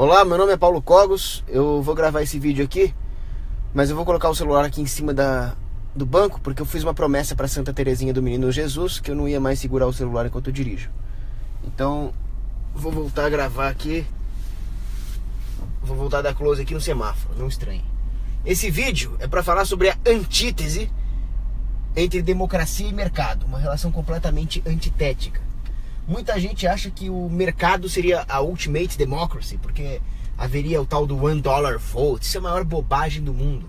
Olá, meu nome é Paulo Cogos. Eu vou gravar esse vídeo aqui, mas eu vou colocar o celular aqui em cima do banco, porque eu fiz uma promessa para Santa Terezinha do Menino Jesus que eu não ia mais segurar o celular enquanto eu dirijo. Então, vou voltar a gravar aqui. Vou voltar a dar close aqui no semáforo, não estranhe. Esse vídeo é para falar sobre a antítese entre democracia e mercado, uma relação completamente antitética. Muita gente acha que o mercado seria a ultimate democracy, porque haveria o tal do $1 vote. Isso é a maior bobagem do mundo.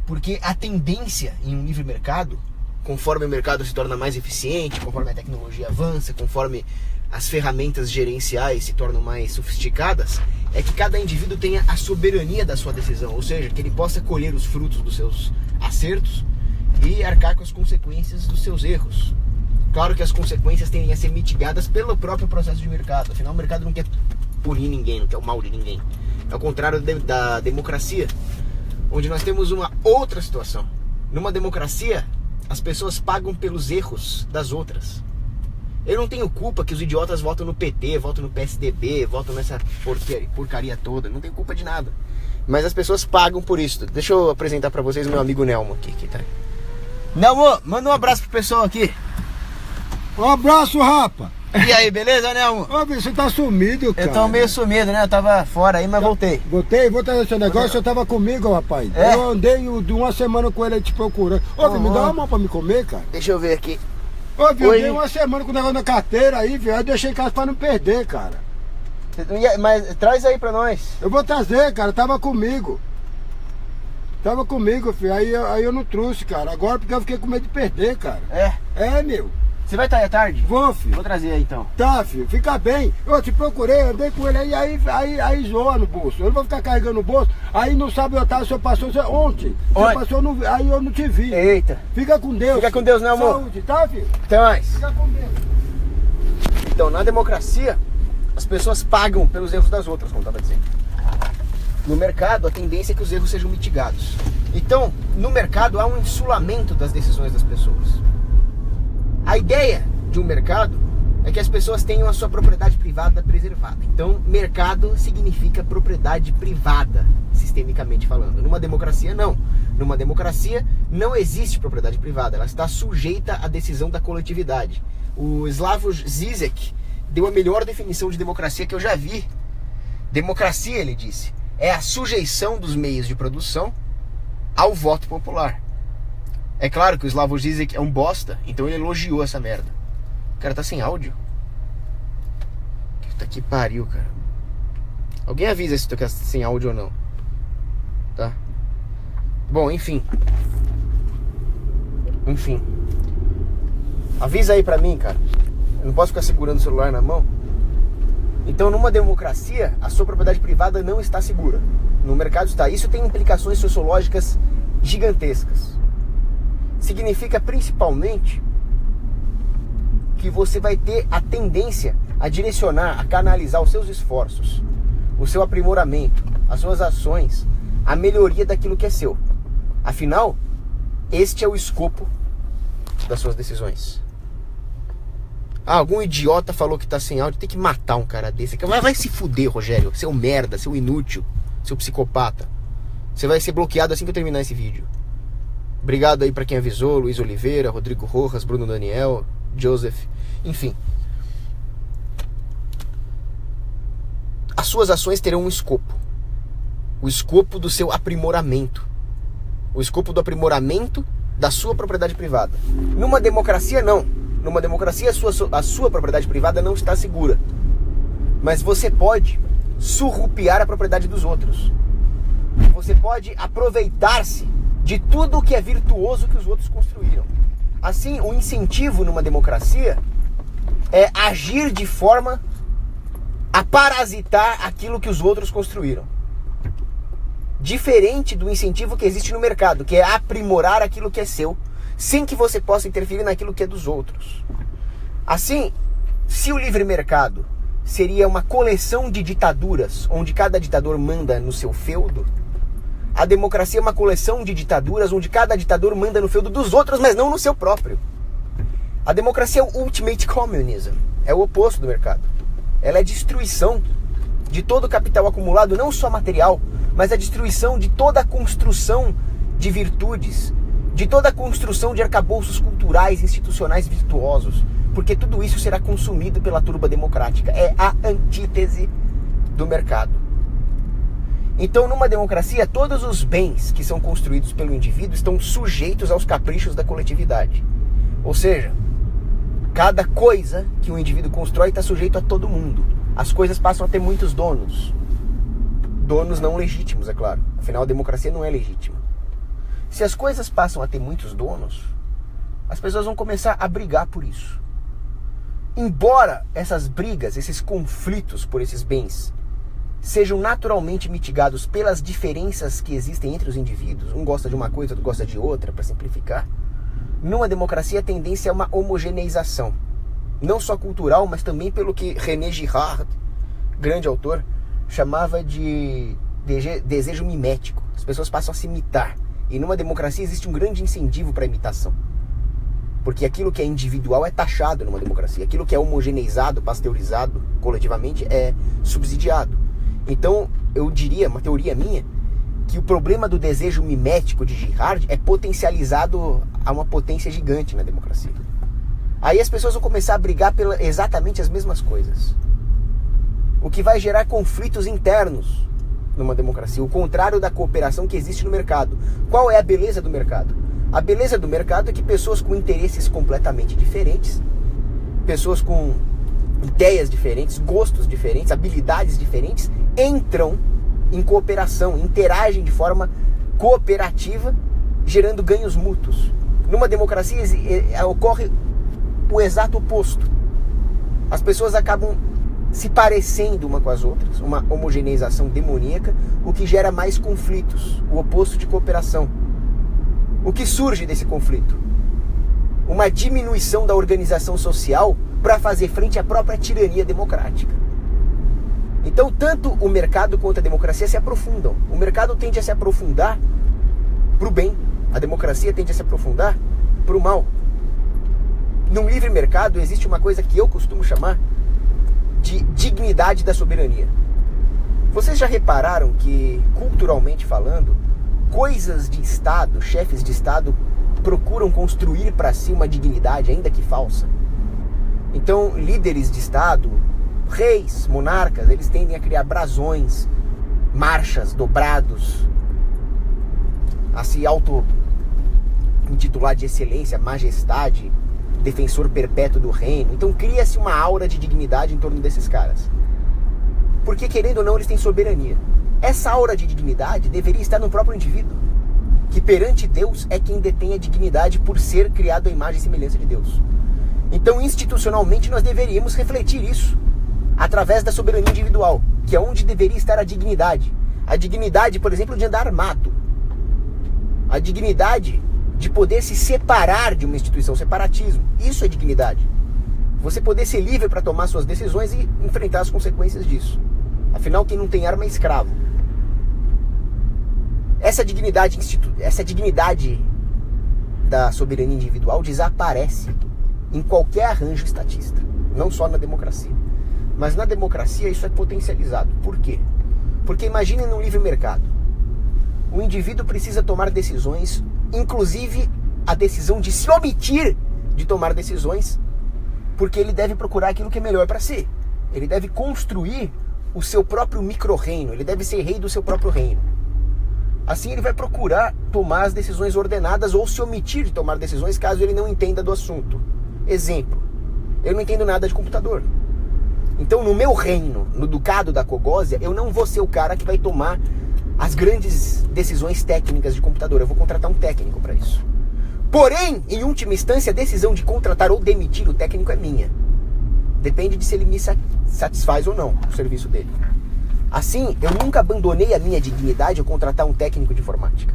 Porque a tendência em um livre mercado, conforme o mercado se torna mais eficiente, conforme a tecnologia avança, conforme as ferramentas gerenciais se tornam mais sofisticadas, é que cada indivíduo tenha a soberania da sua decisão, ou seja, que ele possa colher os frutos dos seus acertos e arcar com as consequências dos seus erros. Claro que as consequências tendem a ser mitigadas pelo próprio processo de mercado. Afinal, o mercado não quer punir ninguém, não quer o mal de ninguém. É o contrário da democracia, onde nós temos uma outra situação. Numa democracia, as pessoas pagam pelos erros das outras. Eu não tenho culpa que os idiotas votam no PT, votam no PSDB, votam nessa porcaria toda. Não tenho culpa de nada. Mas as pessoas pagam por isso. Deixa eu apresentar pra vocês o meu amigo Nelmo aqui. Que tá... Nelmo, manda um abraço pro pessoal aqui. Um abraço, rapa. E aí, beleza, Nelmo? Ô, você tá sumido, cara. Eu tô meio sumido, né? Eu tava fora aí, mas voltei. Vou trazer seu negócio, você tava comigo, rapaz. É? Eu andei de uma semana com ele te procurando. Ô, me dá uma mão pra me comer, cara. Deixa eu ver aqui. Ô, eu andei uma semana com o negócio na carteira aí, viu? Eu deixei em casa pra não perder, cara. Mas traz aí pra nós. Eu vou trazer, cara, tava comigo. Tava comigo, filho. Aí eu não trouxe, cara. Agora porque eu fiquei com medo de perder, cara. É, meu. Você vai estar aí à tarde? Vou, filho. Vou trazer aí então. Tá, filho, fica bem. Eu te procurei, andei com ele aí zoa no bolso. Eu não vou ficar carregando no bolso. Aí não sabe onde tá, o senhor passou ontem. O senhor passou, aí eu não te vi. Eita. Fica com Deus. Fica com Deus, né, amor? Saúde, tá, filho? Até mais. Fica com Deus. Então, na democracia, as pessoas pagam pelos erros das outras, como estava dizendo. No mercado, a tendência é que os erros sejam mitigados. Então, no mercado, há um insulamento das decisões das pessoas. A ideia de um mercado é que as pessoas tenham a sua propriedade privada preservada. Então, mercado significa propriedade privada, sistemicamente falando. Numa democracia, não. Numa democracia, não existe propriedade privada. Ela está sujeita à decisão da coletividade. O Slavoj Žižek deu a melhor definição de democracia que eu já vi. Democracia, ele disse, é a sujeição dos meios de produção ao voto popular. É claro que o Slavoj Žižek é um bosta, então ele elogiou essa merda. O cara tá sem áudio? Puta que pariu, cara. Alguém avisa se tu tá sem áudio ou não. Tá? Bom, enfim. Avisa aí pra mim, cara. Eu não posso ficar segurando o celular na mão. Então, numa democracia, a sua propriedade privada não está segura. No mercado está. Isso tem implicações sociológicas gigantescas. Significa principalmente que você vai ter a tendência a direcionar, a canalizar os seus esforços, o seu aprimoramento, as suas ações, a melhoria daquilo que é seu. Afinal, este é o escopo das suas decisões. Algum idiota falou que tá sem áudio, tem que matar um cara desse. Vai se fuder, Rogério, seu merda, seu inútil, seu psicopata. Você vai ser bloqueado assim que eu terminar esse vídeo. Obrigado aí pra quem avisou, Luiz Oliveira, Rodrigo Rojas, Bruno Daniel, Joseph, enfim. As suas ações terão um escopo. O escopo do seu aprimoramento. O escopo do aprimoramento da sua propriedade privada. Numa democracia, não. Numa democracia, a sua propriedade privada não está segura. Mas você pode surrupiar a propriedade dos outros. Você pode aproveitar-se de tudo o que é virtuoso que os outros construíram. Assim, o incentivo numa democracia é agir de forma a parasitar aquilo que os outros construíram. Diferente do incentivo que existe no mercado, que é aprimorar aquilo que é seu, sem que você possa interferir naquilo que é dos outros. Assim, se o livre mercado seria uma coleção de ditaduras, onde cada ditador manda no seu feudo, a democracia é uma coleção de ditaduras onde cada ditador manda no feudo dos outros, mas não no seu próprio. A democracia é o ultimate communism. É o oposto do mercado. Ela é destruição de todo o capital acumulado, não só material, mas a destruição de toda a construção de virtudes, de toda a construção de arcabouços culturais e institucionais virtuosos, porque tudo isso será consumido pela turba democrática. É a antítese do mercado. Então, numa democracia, todos os bens que são construídos pelo indivíduo estão sujeitos aos caprichos da coletividade. Ou seja, cada coisa que o indivíduo constrói está sujeito a todo mundo. As coisas passam a ter muitos donos. Donos não legítimos, é claro. Afinal, a democracia não é legítima. Se as coisas passam a ter muitos donos, as pessoas vão começar a brigar por isso. Embora essas brigas, esses conflitos por esses bens, sejam naturalmente mitigados pelas diferenças que existem entre os indivíduos, um gosta de uma coisa, outro gosta de outra, para simplificar, numa democracia a tendência é uma homogeneização, não só cultural, mas também pelo que René Girard, grande autor, chamava de desejo mimético. As pessoas passam a se imitar, e numa democracia existe um grande incentivo para a imitação. Porque aquilo que é individual é taxado numa democracia. Aquilo que é homogeneizado, pasteurizado coletivamente é subsidiado. Então, eu diria, uma teoria minha, que o problema do desejo mimético de Girard é potencializado a uma potência gigante na democracia. Aí as pessoas vão começar a brigar por exatamente as mesmas coisas. O que vai gerar conflitos internos numa democracia. O contrário da cooperação que existe no mercado. Qual é a beleza do mercado? A beleza do mercado é que pessoas com interesses completamente diferentes, pessoas com ideias diferentes, gostos diferentes, habilidades diferentes, entram em cooperação, interagem de forma cooperativa, gerando ganhos mútuos. Numa democracia ocorre o exato oposto. As pessoas acabam se parecendo uma com as outras, uma homogeneização demoníaca, o que gera mais conflitos, o oposto de cooperação. O que surge desse conflito? Uma diminuição da organização social para fazer frente à própria tirania democrática. Então, tanto o mercado quanto a democracia se aprofundam. O mercado tende a se aprofundar para o bem. A democracia tende a se aprofundar para o mal. Num livre mercado existe uma coisa que eu costumo chamar de dignidade da soberania. Vocês já repararam que, culturalmente falando, coisas de Estado, chefes de Estado, procuram construir para si uma dignidade, ainda que falsa? Então, líderes de Estado, reis, monarcas, eles tendem a criar brasões, marchas, dobrados, a se auto-intitular de excelência, majestade, defensor perpétuo do reino. Então cria-se uma aura de dignidade em torno desses caras. Porque, querendo ou não, eles têm soberania. Essa aura de dignidade deveria estar no próprio indivíduo, que perante Deus é quem detém a dignidade por ser criado à imagem e semelhança de Deus. Então, institucionalmente, nós deveríamos refletir isso através da soberania individual, que é onde deveria estar a dignidade. A dignidade, por exemplo, de andar armado. A dignidade de poder se separar de uma instituição, separatismo. Isso é dignidade. Você poder ser livre para tomar suas decisões e enfrentar as consequências disso. Afinal, quem não tem arma é escravo. Essa dignidade da soberania individual desaparece em qualquer arranjo estatista, não só na democracia. Mas na democracia isso é potencializado. Por quê? Porque imagine num livre mercado. O indivíduo precisa tomar decisões, inclusive a decisão de se omitir de tomar decisões, porque ele deve procurar aquilo que é melhor para si. Ele deve construir o seu próprio micro-reino, ele deve ser rei do seu próprio reino. Assim ele vai procurar tomar as decisões ordenadas ou se omitir de tomar decisões caso ele não entenda do assunto. Exemplo, eu não entendo nada de computador. Então no meu reino, no ducado da Cogósia, eu não vou ser o cara que vai tomar as grandes decisões técnicas de computador. Eu vou contratar um técnico para isso. Porém, em última instância, a decisão de contratar ou demitir o técnico é minha. Depende de se ele me satisfaz ou não o serviço dele. Assim, eu nunca abandonei a minha dignidade ao contratar um técnico de informática.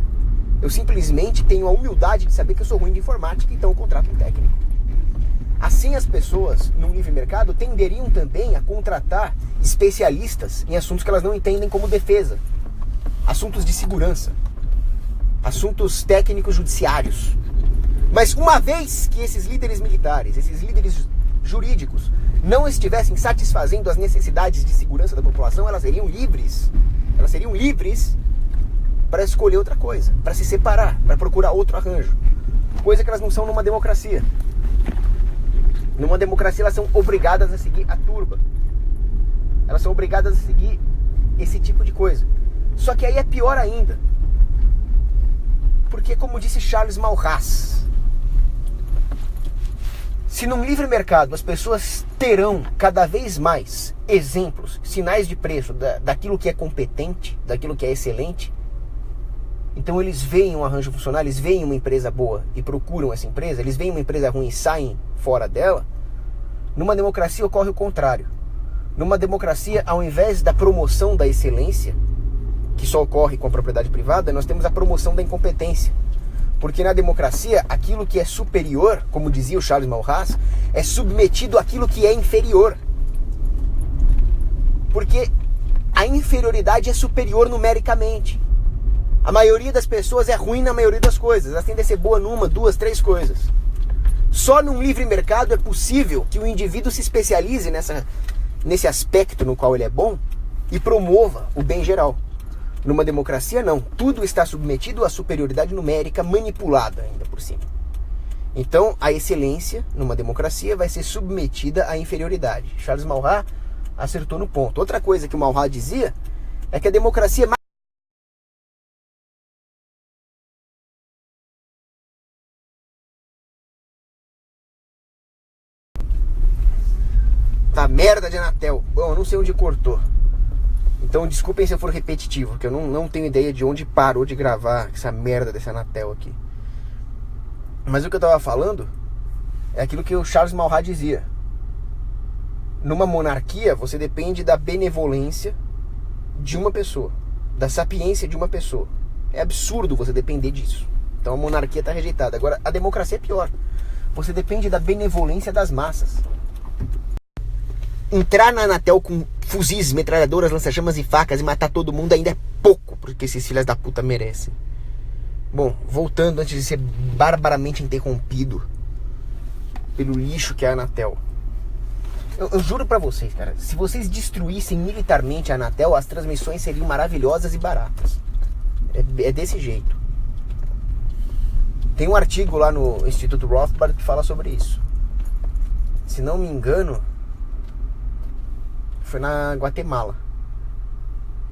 Eu simplesmente tenho a humildade de saber que eu sou ruim de informática, então eu contrato um técnico. Assim, as pessoas, no livre mercado, tenderiam também a contratar especialistas em assuntos que elas não entendem, como defesa, assuntos de segurança, assuntos técnicos judiciários. Mas uma vez que esses líderes militares, esses líderes jurídicos não estivessem satisfazendo as necessidades de segurança da população, elas seriam livres. Elas seriam livres para escolher outra coisa, para se separar, para procurar outro arranjo. Coisa que elas não são numa democracia. Numa democracia elas são obrigadas a seguir a turba. Elas são obrigadas a seguir esse tipo de coisa. Só que aí é pior ainda. Porque, como disse Charles Maurras, se num livre mercado as pessoas terão cada vez mais exemplos, sinais de preço daquilo que é competente, daquilo que é excelente, então eles veem um arranjo funcionar, eles veem uma empresa boa e procuram essa empresa, eles veem uma empresa ruim e saem fora dela. Numa democracia ocorre o contrário. Numa democracia, ao invés da promoção da excelência, que só ocorre com a propriedade privada, nós temos a promoção da incompetência. Porque na democracia, aquilo que é superior, como dizia o Charles Maurras, é submetido àquilo que é inferior. Porque a inferioridade é superior numericamente. A maioria das pessoas é ruim na maioria das coisas. Elas tendem a ser boa numa, duas, três coisas. Só num livre mercado é possível que o indivíduo se especialize nesse aspecto no qual ele é bom e promova o bem geral. Numa democracia, não. Tudo está submetido à superioridade numérica manipulada ainda por cima. Então, a excelência numa democracia vai ser submetida à inferioridade. Charles Maurras acertou no ponto. Outra coisa que o Maurras dizia é que a democracia é tá merda de Anatel. Bom, eu não sei onde cortou. Então desculpem se eu for repetitivo, porque eu não tenho ideia de onde parou de gravar essa merda desse Anatel aqui. Mas o que eu tava falando é aquilo que o Charles Maurras dizia. Numa monarquia, você depende da benevolência de uma pessoa, da sapiência de uma pessoa. É absurdo você depender disso. Então a monarquia está rejeitada. Agora, a democracia é pior. Você depende da benevolência das massas. Entrar na Anatel com fuzis, metralhadoras, lança-chamas e facas e matar todo mundo ainda é pouco, porque esses filhos da puta merecem. Bom, voltando antes de ser barbaramente interrompido pelo lixo que é a Anatel. Eu juro pra vocês, cara, se vocês destruíssem militarmente a Anatel, as transmissões seriam maravilhosas e baratas. É desse jeito. Tem um artigo lá no Instituto Rothbard que fala sobre isso. Se não me engano, foi na Guatemala.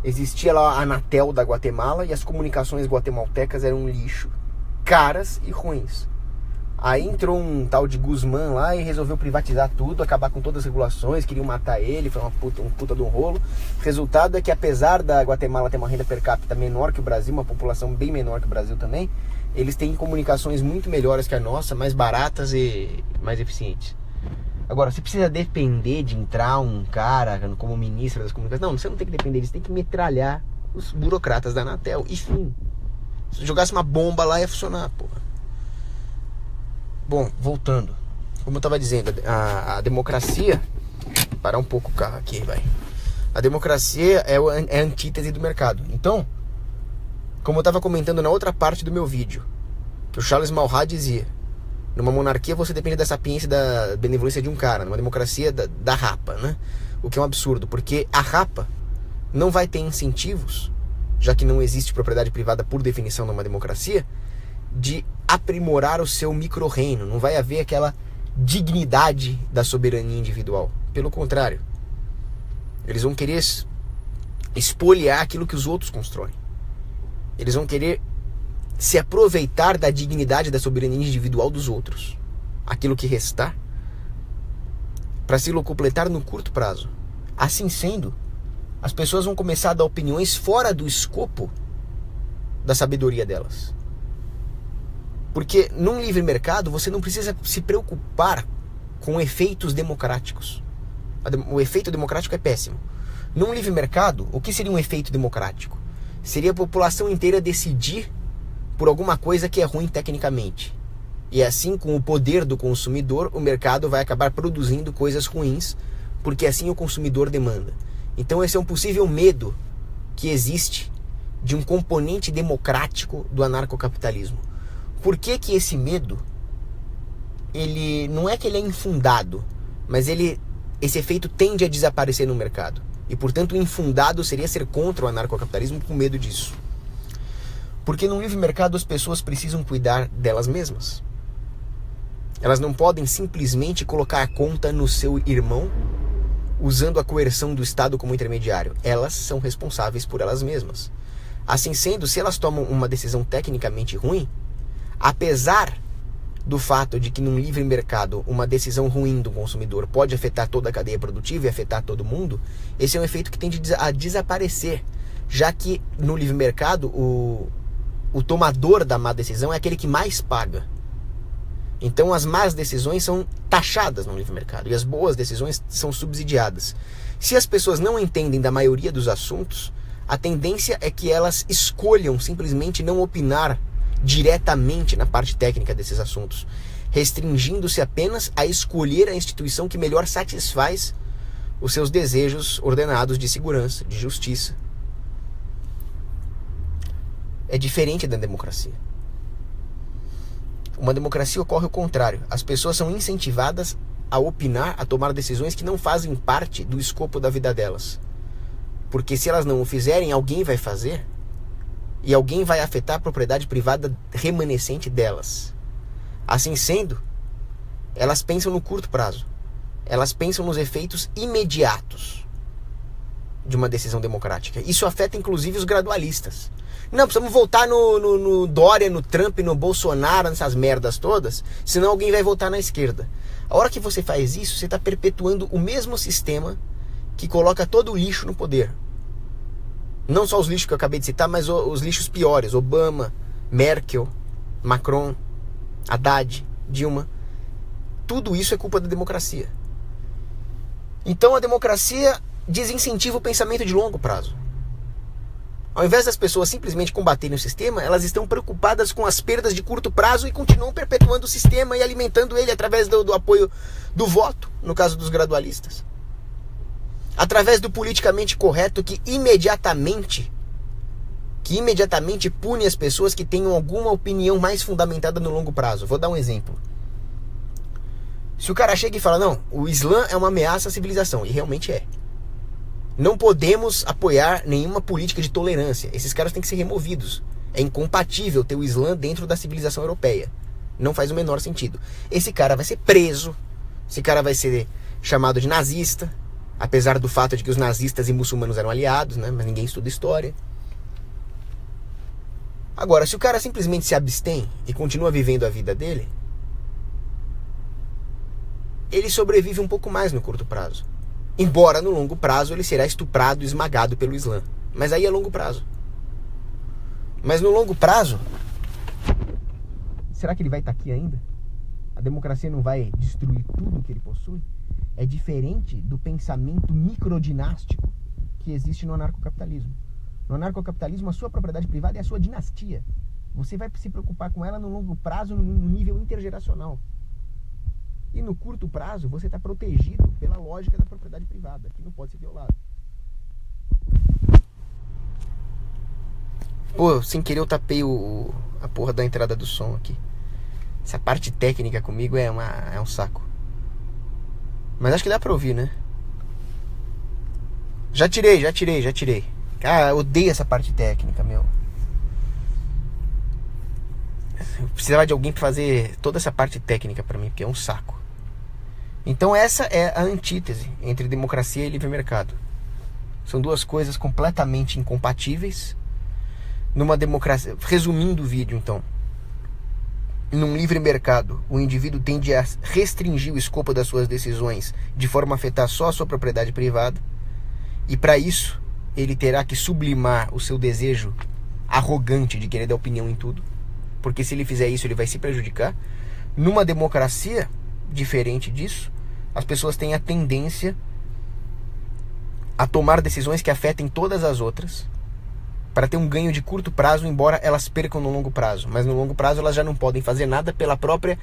Existia lá a Anatel da Guatemala e as comunicações guatemaltecas eram um lixo, caras e ruins. Aí entrou um tal de Guzmán lá e resolveu privatizar tudo, acabar com todas as regulações, queriam matar ele, foi um puta de um rolo. O resultado é que, apesar da Guatemala ter uma renda per capita menor que o Brasil, uma população bem menor que o Brasil também, eles têm comunicações muito melhores que a nossa, mais baratas e mais eficientes. Agora, você precisa depender de entrar um cara como ministro das comunicações. Não, você não tem que depender disso, tem que metralhar os burocratas da Anatel. E fim. Se jogasse uma bomba lá, ia funcionar, porra. Bom, voltando. Como eu estava dizendo, a democracia... Parar um pouco o carro aqui, vai. A democracia é a antítese do mercado. Então, como eu estava comentando na outra parte do meu vídeo, que o Charles Maurras dizia, numa monarquia você depende da sapiência e da benevolência de um cara. Numa democracia da rapa, né? O que é um absurdo, porque a rapa não vai ter incentivos, já que não existe propriedade privada por definição numa democracia, de aprimorar o seu micro-reino. Não vai haver aquela dignidade da soberania individual. Pelo contrário, eles vão querer espoliar aquilo que os outros constroem. Eles vão querer se aproveitar da dignidade da soberania individual dos outros, aquilo que restar, para se locupletar no curto prazo. Assim sendo, as pessoas vão começar a dar opiniões fora do escopo da sabedoria delas. Porque num livre mercado você não precisa se preocupar com efeitos democráticos. O efeito democrático é péssimo. Num livre mercado, o que seria um efeito democrático? Seria a população inteira decidir por alguma coisa que é ruim tecnicamente. E assim, com o poder do consumidor, o mercado vai acabar produzindo coisas ruins, porque assim o consumidor demanda. Então esse é um possível medo que existe de um componente democrático do anarcocapitalismo. Por que esse medo, ele não é que ele é infundado, mas esse efeito tende a desaparecer no mercado. E, portanto, o infundado seria ser contra o anarcocapitalismo com medo disso. Porque no livre mercado as pessoas precisam cuidar delas mesmas. Elas não podem simplesmente colocar a conta no seu irmão usando a coerção do Estado como intermediário. Elas são responsáveis por elas mesmas. Assim sendo, se elas tomam uma decisão tecnicamente ruim, apesar do fato de que num livre mercado uma decisão ruim do consumidor pode afetar toda a cadeia produtiva e afetar todo mundo, esse é um efeito que tende a desaparecer, já que no livre mercado o tomador da má decisão é aquele que mais paga. Então as más decisões são taxadas no livre mercado e as boas decisões são subsidiadas. Se as pessoas não entendem da maioria dos assuntos, a tendência é que elas escolham simplesmente não opinar diretamente na parte técnica desses assuntos, restringindo-se apenas a escolher a instituição que melhor satisfaz os seus desejos ordenados de segurança, de justiça. É diferente da democracia. Uma democracia ocorre o contrário. As pessoas são incentivadas a opinar, a tomar decisões que não fazem parte do escopo da vida delas. Porque se elas não o fizerem, alguém vai fazer e alguém vai afetar a propriedade privada remanescente delas. Assim sendo, elas pensam no curto prazo. Elas pensam nos efeitos imediatos de uma decisão democrática. Isso afeta inclusive os gradualistas. Não, precisamos voltar no Dória, no Trump, no Bolsonaro, nessas merdas todas, senão alguém vai votar na esquerda. A hora que você faz isso, você está perpetuando o mesmo sistema que coloca todo o lixo no poder. Não só os lixos que eu acabei de citar, mas os lixos piores. Obama, Merkel, Macron, Haddad, Dilma. Tudo isso é culpa da democracia. Então a democracia desincentiva o pensamento de longo prazo. Ao invés das pessoas simplesmente combaterem o sistema, elas estão preocupadas com as perdas de curto prazo e continuam perpetuando o sistema e alimentando ele através do apoio do voto, no caso dos gradualistas. Através do politicamente correto que imediatamente pune as pessoas que tenham alguma opinião mais fundamentada no longo prazo. Vou dar um exemplo. Se o cara chega e fala, não, o Islã é uma ameaça à civilização, e realmente é. Não podemos apoiar nenhuma política de tolerância. Esses caras têm que ser removidos. É incompatível ter o Islã dentro da civilização europeia. Não faz o menor sentido. Esse cara vai ser preso. Esse cara vai ser chamado de nazista. Apesar do fato de que os nazistas e muçulmanos eram aliados, né? Mas ninguém estuda história. Agora, se o cara simplesmente se abstém e continua vivendo a vida dele, ele sobrevive um pouco mais no curto prazo. Embora no longo prazo ele será estuprado e esmagado pelo Islã. Mas aí é longo prazo. Mas no longo prazo, será que ele vai estar aqui ainda? A democracia não vai destruir tudo que ele possui? É diferente do pensamento microdinástico que existe no anarcocapitalismo. No anarcocapitalismo, a sua propriedade privada é a sua dinastia. Você vai se preocupar com ela no longo prazo, no nível intergeracional. E no curto prazo, você está protegido pela lógica da propriedade privada, que não pode ser violada. Pô, sem querer eu tapei a porra da entrada do som aqui. Essa parte técnica comigo é um saco. Mas acho que dá pra ouvir, né? Já tirei. Cara, eu odeio essa parte técnica, meu. Eu precisava de alguém pra fazer toda essa parte técnica pra mim, porque é um saco. Então essa é a antítese entre democracia e livre mercado. São duas coisas completamente incompatíveis. Numa democracia, resumindo o vídeo então, num livre mercado, o indivíduo tende a restringir o escopo das suas decisões de forma a afetar só a sua propriedade privada, e para isso ele terá que sublimar o seu desejo arrogante de querer dar opinião em tudo, porque se ele fizer isso ele vai se prejudicar. Numa democracia diferente disso, as pessoas têm a tendência a tomar decisões que afetem todas as outras, para ter um ganho de curto prazo, embora elas percam no longo prazo. Mas no longo prazo elas já não podem fazer nada pela própria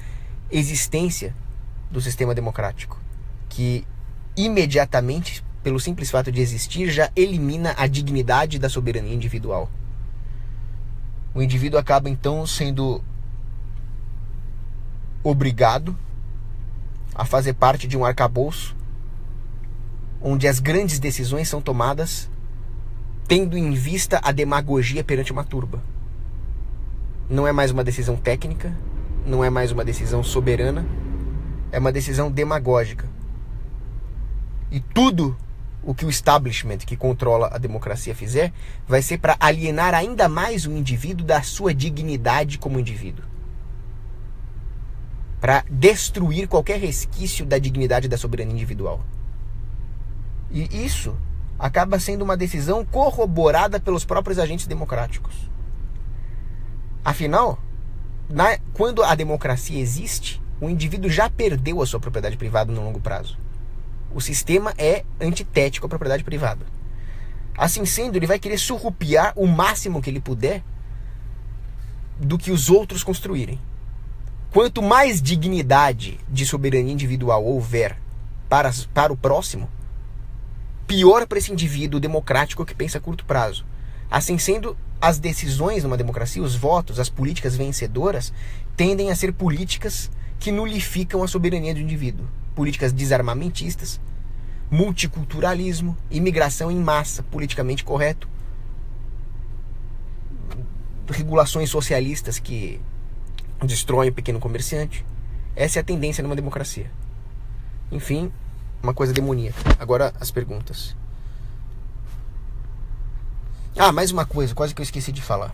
existência do sistema democrático, que imediatamente, pelo simples fato de existir, já elimina a dignidade da soberania individual. O indivíduo acaba então sendo obrigado a fazer parte de um arcabouço onde as grandes decisões são tomadas tendo em vista a demagogia perante uma turba. Não é mais uma decisão técnica, não é mais uma decisão soberana, é uma decisão demagógica. E tudo o que o establishment que controla a democracia fizer vai ser para alienar ainda mais o indivíduo da sua dignidade como indivíduo. Para destruir qualquer resquício da dignidade da soberania individual. E isso acaba sendo uma decisão corroborada pelos próprios agentes democráticos. Afinal, quando a democracia existe, o indivíduo já perdeu a sua propriedade privada no longo prazo. O sistema é antitético à propriedade privada. Assim sendo, ele vai querer surrupiar o máximo que ele puder do que os outros construírem. Quanto mais dignidade de soberania individual houver para o próximo, pior para esse indivíduo democrático que pensa a curto prazo. Assim sendo, as decisões numa democracia, os votos, as políticas vencedoras, tendem a ser políticas que nulificam a soberania do indivíduo. Políticas desarmamentistas, multiculturalismo, imigração em massa, politicamente correto, regulações socialistas que destroem o pequeno comerciante. Essa é a tendência numa democracia. Enfim, uma coisa demoníaca. Agora as perguntas. Mais uma coisa, quase que eu esqueci de falar.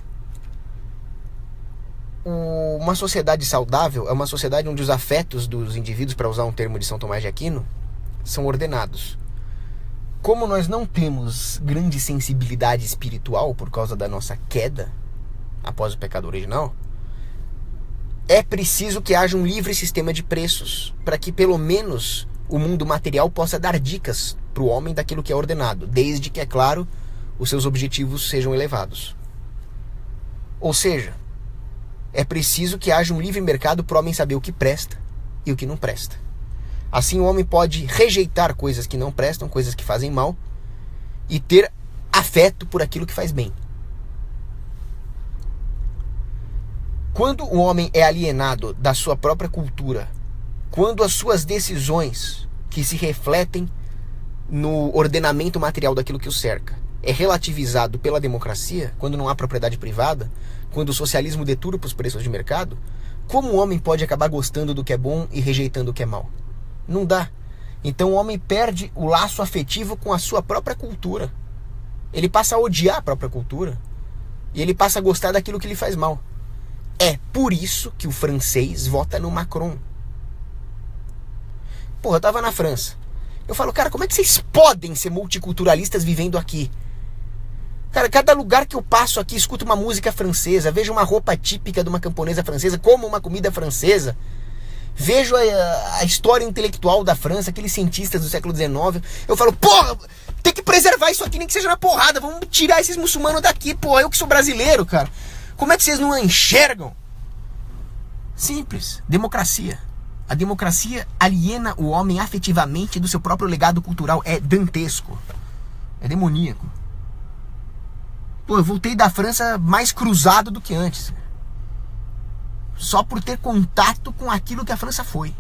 Uma sociedade saudável é uma sociedade onde os afetos dos indivíduos, para usar um termo de São Tomás de Aquino, são ordenados. Como nós não temos grande sensibilidade espiritual por causa da nossa queda após o pecado original, é preciso que haja um livre sistema de preços para que pelo menos o mundo material possa dar dicas para o homem daquilo que é ordenado, desde que, é claro, os seus objetivos sejam elevados. Ou seja, é preciso que haja um livre mercado para o homem saber o que presta e o que não presta. Assim o homem pode rejeitar coisas que não prestam, coisas que fazem mal, e ter afeto por aquilo que faz bem. Quando o homem é alienado da sua própria cultura, quando as suas decisões, que se refletem no ordenamento material daquilo que o cerca, é relativizado pela democracia, quando não há propriedade privada, quando o socialismo deturpa os preços de mercado, como o homem pode acabar gostando do que é bom e rejeitando o que é mal? Não dá. Então o homem perde o laço afetivo com a sua própria cultura. Ele passa a odiar a própria cultura e ele passa a gostar daquilo que lhe faz mal. É por isso que o francês vota no Macron. Porra, eu tava na França. Eu falo, cara, como é que vocês podem ser multiculturalistas vivendo aqui? Cara, cada lugar que eu passo aqui, escuto uma música francesa, vejo uma roupa típica de uma camponesa francesa, como uma comida francesa, vejo a história intelectual da França, aqueles cientistas do século XIX. Eu falo, porra, tem que preservar isso aqui, nem que seja na porrada, vamos tirar esses muçulmanos daqui, porra, eu que sou brasileiro, cara. Como é que vocês não enxergam? Simples, democracia. A democracia aliena o homem afetivamente do seu próprio legado cultural. É dantesco. É demoníaco. Pô, eu voltei da França mais cruzado do que antes. Só por ter contato com aquilo que a França foi.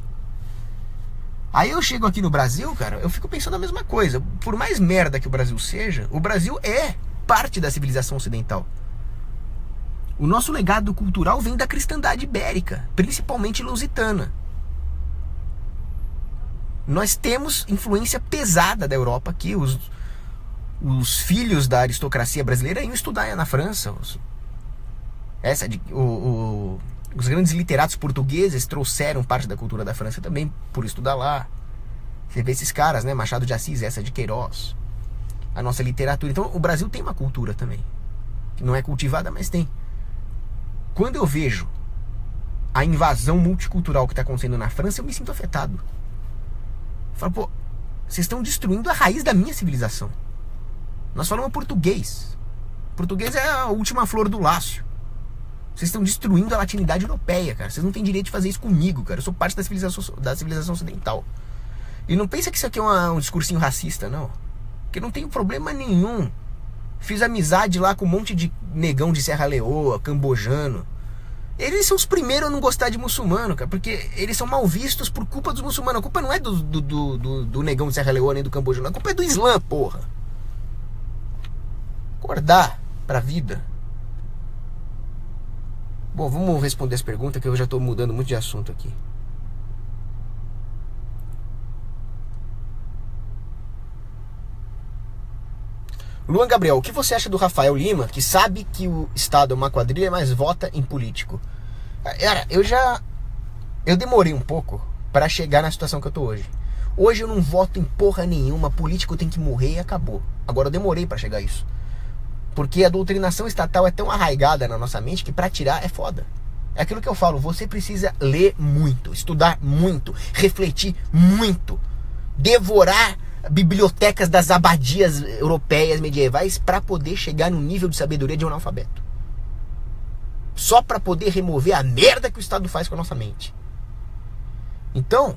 Aí eu chego aqui no Brasil, cara, eu fico pensando a mesma coisa. Por mais merda que o Brasil seja, o Brasil é parte da civilização ocidental. O nosso legado cultural vem da cristandade ibérica, principalmente lusitana. Nós temos influência pesada da Europa aqui. Os filhos da aristocracia brasileira iam estudar na França. Os grandes literatos portugueses trouxeram parte da cultura da França também por estudar lá. Você vê esses caras, né? Machado de Assis, essa de Queiroz. A nossa literatura. Então o Brasil tem uma cultura também. Que não é cultivada, mas tem. Quando eu vejo a invasão multicultural que está acontecendo na França, eu me sinto afetado. Eu falo, pô, vocês estão destruindo a raiz da minha civilização. Nós falamos português. Português é a última flor do Lácio. Vocês estão destruindo a latinidade europeia, cara. Vocês não têm direito de fazer isso comigo, cara. Eu sou parte da civilização ocidental. E não pensa que isso aqui é um discursinho racista, não. Porque não tem problema nenhum. Fiz amizade lá com um monte de negão de Serra Leoa, cambojano. Eles são os primeiros a não gostar de muçulmano, cara, porque eles são mal vistos por culpa dos muçulmanos. A culpa não é do negão de Serra Leoa nem do Camboja, não. A culpa é do Islã, porra. Acordar pra vida. Bom, vamos responder as perguntas, que eu já tô mudando muito de assunto aqui. Luan Gabriel, o que você acha do Rafael Lima, que sabe que o Estado é uma quadrilha, mas vota em político? Cara, eu demorei um pouco para chegar na situação que eu tô hoje. Hoje eu não voto em porra nenhuma, político tem que morrer e acabou. Agora eu demorei para chegar a isso. Porque a doutrinação estatal é tão arraigada na nossa mente que para tirar é foda. É aquilo que eu falo, você precisa ler muito, estudar muito, refletir muito, devorar bibliotecas das abadias europeias medievais para poder chegar no nível de sabedoria de um analfabeto. Só para poder remover a merda que o Estado faz com a nossa mente. Então,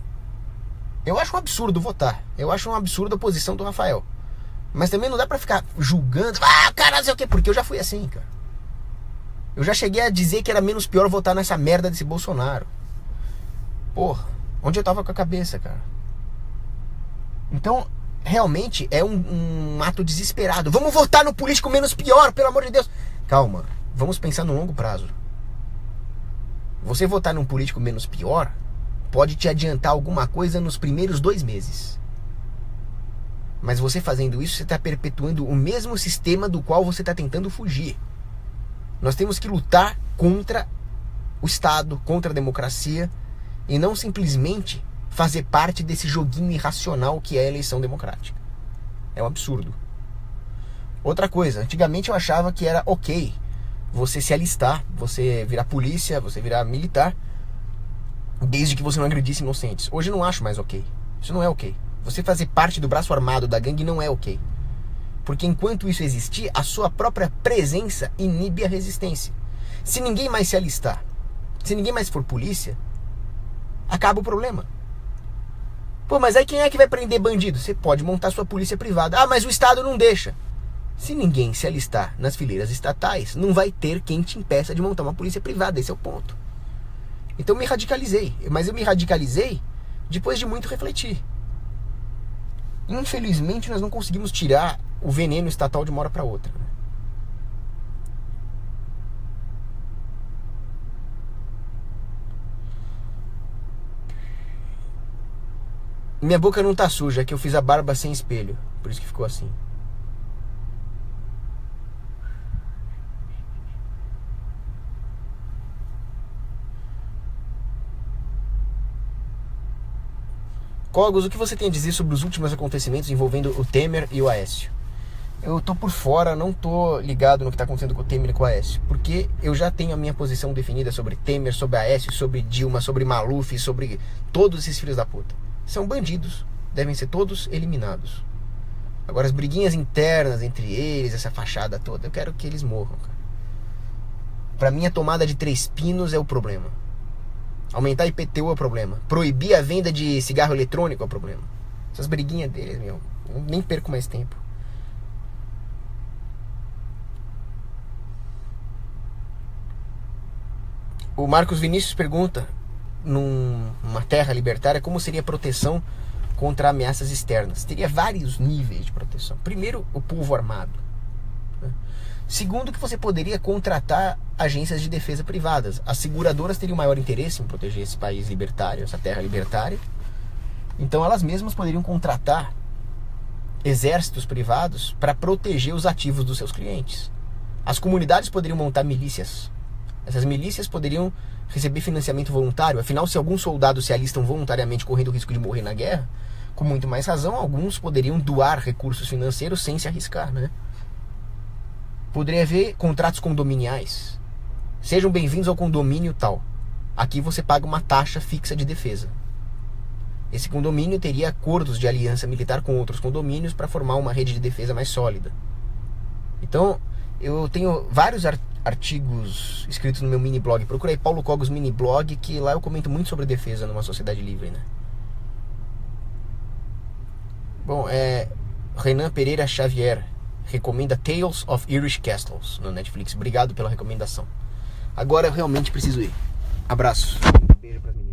eu acho um absurdo votar. Eu acho um absurdo a posição do Rafael. Mas também não dá pra ficar julgando. Cara, não sei o quê. Porque eu já fui assim, cara. Eu já cheguei a dizer que era menos pior votar nessa merda desse Bolsonaro. Porra, onde eu tava com a cabeça, cara? Então, realmente é um ato desesperado. Vamos votar no político menos pior, pelo amor de Deus. Calma, vamos pensar no longo prazo. Você votar num político menos pior pode te adiantar alguma coisa nos primeiros 2 meses. Mas você fazendo isso, você está perpetuando o mesmo sistema do qual você está tentando fugir. Nós temos que lutar contra o Estado, contra a democracia, e não simplesmente fazer parte desse joguinho irracional que é a eleição democrática. É um absurdo. Outra coisa, antigamente eu achava que era ok você se alistar, você virar polícia, você virar militar, desde que você não agredisse inocentes. Hoje eu não acho mais ok. Isso não é ok. Você fazer parte do braço armado da gangue não é ok. Porque enquanto isso existir, a sua própria presença inibe a resistência. Se ninguém mais se alistar, se ninguém mais for polícia, acaba o problema. Pô, mas aí quem é que vai prender bandido? Você pode montar sua polícia privada. Ah, mas o Estado não deixa. Se ninguém se alistar nas fileiras estatais, não vai ter quem te impeça de montar uma polícia privada. Esse é o ponto. Então eu me radicalizei. Mas eu me radicalizei depois de muito refletir. Infelizmente nós não conseguimos tirar o veneno estatal de uma hora para outra. Minha boca não tá suja, é que eu fiz a barba sem espelho. Por isso que ficou assim. Cogos, o que você tem a dizer sobre os últimos acontecimentos envolvendo o Temer e o Aécio? Eu tô por fora, não tô ligado no que tá acontecendo com o Temer e com o Aécio, porque eu já tenho a minha posição definida sobre Temer, sobre Aécio, sobre Dilma, sobre Maluf, sobre todos esses filhos da puta. São bandidos, devem ser todos eliminados. Agora as briguinhas internas entre eles, essa fachada toda, eu quero que eles morram, cara. Pra mim a tomada de 3 pinos é o problema. Aumentar IPTU é o problema. Proibir a venda de cigarro eletrônico é o problema. Essas briguinhas deles, meu, eu nem perco mais tempo. O Marcos Vinícius pergunta, numa terra libertária, como seria a proteção contra ameaças externas? Teria vários níveis de proteção. Primeiro, o povo armado. Segundo, que você poderia contratar agências de defesa privadas. As seguradoras teriam maior interesse em proteger esse país libertário, essa terra libertária. Então elas mesmas poderiam contratar exércitos privados para proteger os ativos dos seus clientes. As comunidades poderiam montar milícias. Essas milícias poderiam receber financiamento voluntário. Afinal, se alguns soldados se alistam voluntariamente correndo o risco de morrer na guerra, com muito mais razão, alguns poderiam doar recursos financeiros sem se arriscar, né? Poderia haver contratos condominiais. Sejam bem-vindos ao condomínio tal. Aqui você paga uma taxa fixa de defesa. Esse condomínio teria acordos de aliança militar com outros condomínios para formar uma rede de defesa mais sólida. Então, eu tenho vários artigos escritos no meu mini blog. Procura aí Paulo Cogos mini blog, que lá eu comento muito sobre defesa numa sociedade livre, né? Bom, Renan Pereira Xavier recomenda Tales of Irish Castles no Netflix. Obrigado pela recomendação. Agora eu realmente preciso ir. Abraço. Beijo pra mim.